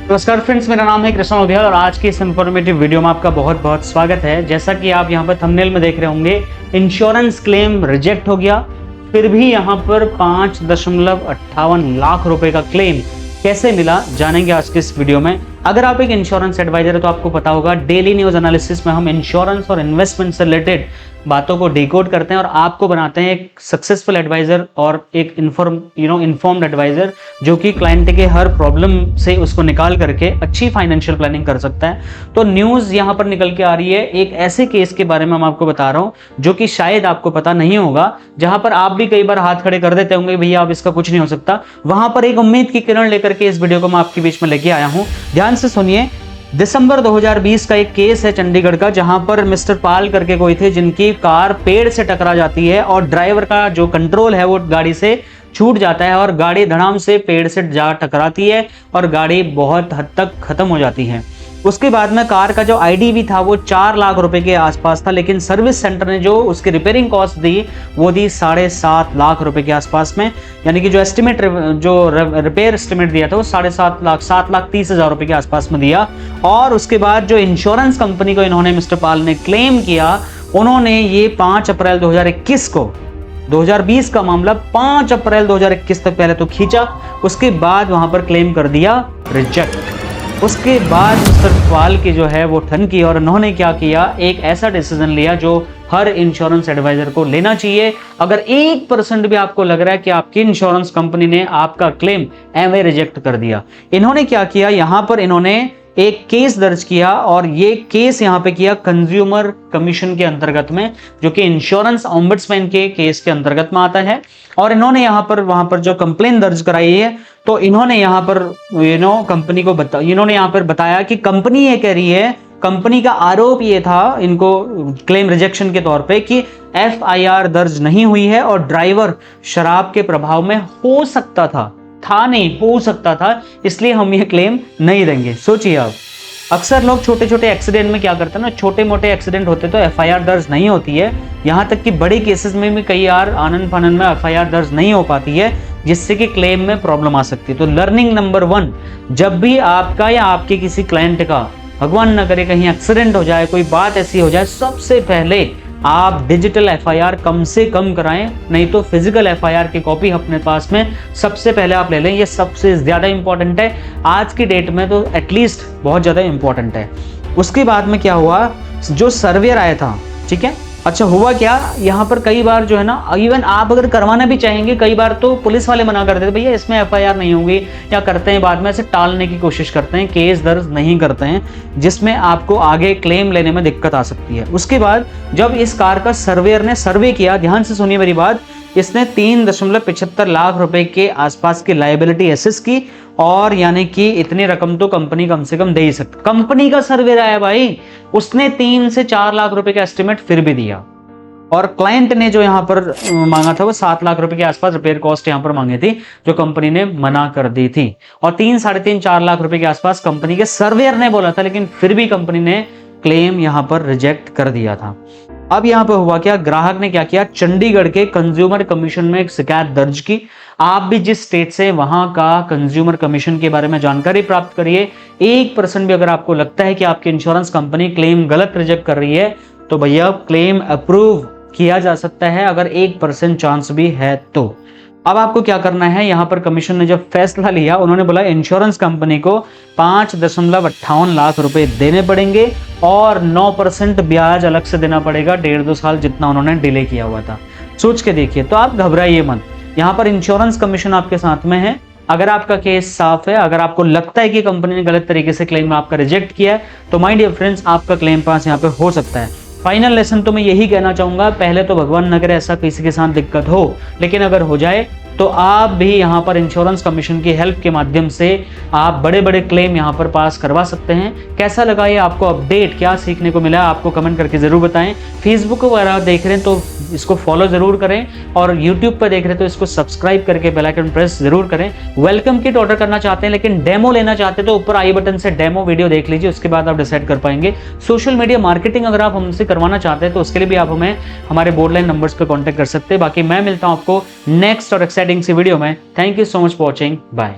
नमस्कार फ्रेंड्स, मेरा नाम है कृष्ण उधियाल और आज की इस इन्फॉर्मेटिव वीडियो में आपका बहुत बहुत स्वागत है। जैसा कि आप यहाँ पर थंबनेल में देख रहे होंगे, इंश्योरेंस क्लेम रिजेक्ट हो गया, फिर भी यहाँ पर 5.58 लाख रुपए का क्लेम कैसे मिला जानेंगे आज के इस वीडियो में। अगर आप एक इंश्योरेंस एडवाइजर है तो आपको पता होगा, डेली न्यूज एनालिसिस में हम इंश्योरेंस और इन्वेस्टमेंट से रिलेटेड बातों को डिकोड करते हैं और आपको बनाते हैं एक सक्सेसफुल एडवाइजर और एक इन्फॉर्म्ड एडवाइजर जो कि क्लाइंट के हर प्रॉब्लम से उसको निकाल करके अच्छी फाइनेंशियल प्लानिंग कर सकता है। तो न्यूज यहाँ पर निकल के आ रही है एक ऐसे केस के बारे में हम आपको बता रहा हूँ जो कि शायद आपको पता नहीं होगा, जहां पर आप भी कई बार हाथ खड़े कर देते होंगे, भैया अब इसका कुछ नहीं हो सकता। वहां पर एक उम्मीद की किरण लेकर के इस वीडियो को मैं आपके बीच में लेके आया हूँ। ध्यान से सुनिए। दिसंबर 2020 का एक केस है चंडीगढ़ का, जहां पर मिस्टर पाल करके कोई थे जिनकी कार पेड़ से टकरा जाती है और ड्राइवर का जो कंट्रोल है वो गाड़ी से छूट जाता है और गाड़ी धड़ाम से पेड़ से जा टकराती है और गाड़ी बहुत हद तक खत्म हो जाती है। उसके बाद में कार का जो आईडीवी था वो 4 लाख रुपए के आसपास था, लेकिन सर्विस सेंटर ने जो उसकी रिपेयरिंग कॉस्ट दी वो दी 7.5 लाख रुपए के आसपास में। यानी कि जो एस्टिमेट जो रिपेयर एस्टिमेट दिया था वो 7,30,000 रुपए के आसपास में दिया। और उसके बाद जो इंश्योरेंस कंपनी को इन्होंने मिस्टर पाल ने क्लेम किया, उन्होंने ये 5 अप्रैल 2021 को 2020 का मामला 5 अप्रैल 2021 तक पहले तो खींचा, उसके बाद वहां पर क्लेम कर दिया रिजेक्ट। उसके बाद मिस्टर पाल की जो है वो ठन की और उन्होंने क्या किया, एक ऐसा डिसीजन लिया जो हर इंश्योरेंस एडवाइजर को लेना चाहिए। अगर 1% भी आपको लग रहा है कि आपकी इंश्योरेंस कंपनी ने आपका क्लेम एवं रिजेक्ट कर दिया, इन्होंने क्या किया, यहां पर इन्होंने एक केस दर्ज किया और ये केस यहाँ पे किया कंज्यूमर कमीशन के अंतर्गत में, जो कि इंश्योरेंस ओम्बड्समैन के केस के अंतर्गत में आता है। और इन्होंने यहाँ पर वहां पर जो कंप्लेन दर्ज कराई है, तो इन्होंने यहाँ पर कंपनी को इन्होंने यहाँ पर बताया कि कंपनी ये कह रही है, कंपनी का आरोप ये था इनको क्लेम रिजेक्शन के तौर पे कि FIR दर्ज नहीं हुई है और ड्राइवर शराब के प्रभाव में हो सकता था नहीं हो सकता था, इसलिए हम ये क्लेम नहीं देंगे। सोचिए आप, अक्सर लोग छोटे छोटे एक्सीडेंट में क्या करते हैं ना, छोटे मोटे एक्सीडेंट होते तो FIR दर्ज नहीं होती है, यहां तक कि बड़े केसेस में भी कई बार आनन फानन में FIR दर्ज नहीं हो पाती है, जिससे कि क्लेम में प्रॉब्लम आ सकती है। तो लर्निंग नंबर 1, जब भी आपका या आपके किसी क्लाइंट का भगवान न करे कहीं एक्सीडेंट हो जाए, कोई बात ऐसी हो जाए, सबसे पहले आप डिजिटल FIR कम से कम कराएं, नहीं तो फिजिकल FIR की कॉपी अपने पास में सबसे पहले आप ले लें। ये सबसे ज्यादा इंपॉर्टेंट है आज की डेट में, तो एटलीस्ट बहुत ज्यादा इंपॉर्टेंट है। उसके बाद में क्या हुआ, जो सर्वेयर आया था, ठीक है, अच्छा हुआ क्या, यहाँ पर कई बार जो है ना, इवन आप अगर करवाना भी चाहेंगे, कई बार तो पुलिस वाले मना कर देते, भैया इसमें FIR नहीं होगी, या करते हैं बाद में ऐसे टालने की कोशिश करते हैं, केस दर्ज नहीं करते हैं, जिसमें आपको आगे क्लेम लेने में दिक्कत आ सकती है। उसके बाद जब इस कार का सर्वेयर ने सर्वे किया, ध्यान से सुनिए मेरी बात, इसने 3.75 लाख रुपए के आसपास की लायबिलिटी एसेस की, और यानी कि इतनी रकम तो कंपनी कम से कम दे ही सकती। कंपनी का सर्वे आया भाई, उसने 3 से 4 लाख रुपए का एस्टिमेट फिर भी दिया, और क्लाइंट ने जो यहाँ पर मांगा था वो 7 लाख रुपए के आसपास रिपेयर कॉस्ट यहाँ पर मांगी थी, जो कंपनी ने मना कर दी थी। और 3, 3.5, 4 लाख रुपए के आसपास कंपनी के सर्वेयर ने बोला था, लेकिन फिर भी कंपनी ने क्लेम यहाँ पर रिजेक्ट कर दिया था। अब यहाँ पे हुआ क्या, ग्राहक ने क्या किया, चंडीगढ़ के कंज्यूमर कमीशन में एक शिकायत दर्ज की। आप भी जिस स्टेट से, वहां का कंज्यूमर कमीशन के बारे में जानकारी प्राप्त करिए। 1% भी अगर आपको लगता है कि आपकी इंश्योरेंस कंपनी क्लेम गलत रिजेक्ट कर रही है, तो भैया क्लेम अप्रूव किया जा सकता है, अगर 1% चांस भी है तो। अब आपको क्या करना है, यहां पर कमीशन ने जब फैसला लिया, उन्होंने बोला इंश्योरेंस कंपनी को 5.58 लाख रुपए देने पड़ेंगे और 9% ब्याज अलग से देना पड़ेगा, 1.5-2 साल जितना उन्होंने डिले किया हुआ था। सोच के देखिए। तो आप घबराइए मत, यहाँ पर इंश्योरेंस कमीशन आपके साथ में है। अगर आपका केस साफ है, अगर आपको लगता है कि कंपनी ने गलत तरीके से क्लेम आपका रिजेक्ट किया है, तो माय डियर फ्रेंड्स, आपका क्लेम पास यहाँ पे हो सकता है। फाइनल लेसन तो मैं यही कहना चाहूंगा, पहले तो भगवान न करे ऐसा किसी के साथ दिक्कत हो, लेकिन अगर हो जाए तो आप भी यहाँ पर इंश्योरेंस कमीशन की हेल्प के माध्यम से आप बड़े बड़े क्लेम यहाँ पर पास करवा सकते हैं। कैसा लगा ये आपको अपडेट, क्या सीखने को मिला, आपको कमेंट करके जरूर बताएं। फेसबुक वगैरह देख रहे हैं तो इसको फॉलो जरूर करें, और यूट्यूब पर देख रहे हैं तो इसको सब्सक्राइब करके बेल आइकन प्रेस जरूर करें। वेलकम किट ऑर्डर करना चाहते हैं लेकिन डेमो लेना चाहते हैं तो ऊपर आई बटन से डेमो वीडियो देख लीजिए, उसके बाद आप डिसाइड कर पाएंगे। सोशल मीडिया मार्केटिंग अगर आप हमसे करवाना चाहते हैं तो उसके लिए भी आप हमें हमारे बोर्डलाइन नंबर्स पर कॉन्टैक्ट कर सकते हैं। बाकी मैं मिलता हूं आपको नेक्स्ट और एक्साइटिंग सी वीडियो में। Thank you so much for watching, bye.